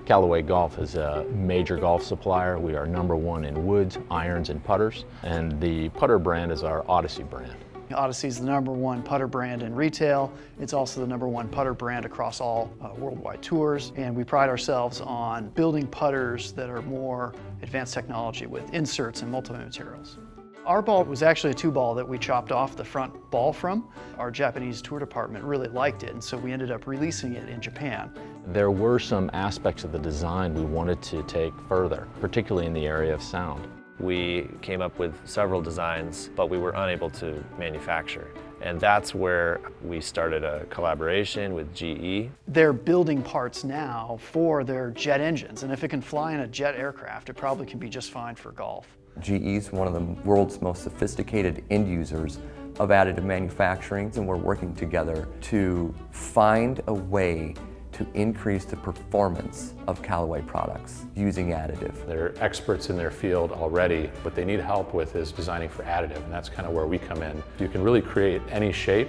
Callaway Golf is a major golf supplier. We are #1 in woods, irons, and putters. And the putter brand is our Odyssey brand. Odyssey is the #1 putter brand in retail. It's also the #1 putter brand across all worldwide tours. And we pride ourselves on building putters that are more advanced technology with inserts and multi-materials. Our ball was actually a 2-ball that we chopped off the front ball from. Our Japanese tour department really liked it, and so we ended up releasing it in Japan. There were some aspects of the design we wanted to take further, particularly in the area of sound. We came up with several designs, but we were unable to manufacture. And that's where we started a collaboration with GE. They're building parts now for their jet engines, and if it can fly in a jet aircraft, it probably can be just fine for golf. GE is one of the world's most sophisticated end users of additive manufacturing, and we're working together to find a way to increase the performance of Callaway products using additive. They're experts in their field already. What they need help with is designing for additive, and that's kind of where we come in. You can really create any shape.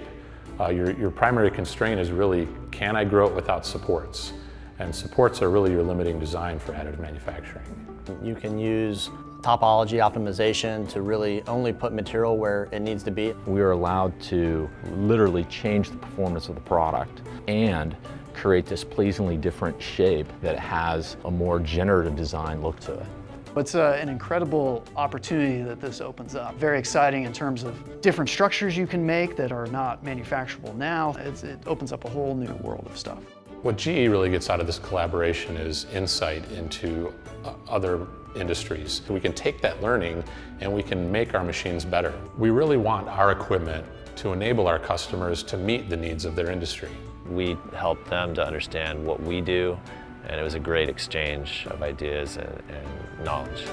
Your primary constraint is really, can I grow it without supports? And supports are really your limiting design for additive manufacturing. You can use topology optimization to really only put material where it needs to be. We are allowed to literally change the performance of the product and create this pleasingly different shape that has a more generative design look to it. It's an incredible opportunity that this opens up. Very exciting in terms of different structures you can make that are not manufacturable now. It opens up a whole new world of stuff. What GE really gets out of this collaboration is insight into other industries. We can take that learning and we can make our machines better. We really want our equipment to enable our customers to meet the needs of their industry. We helped them to understand what we do, and it was a great exchange of ideas and knowledge.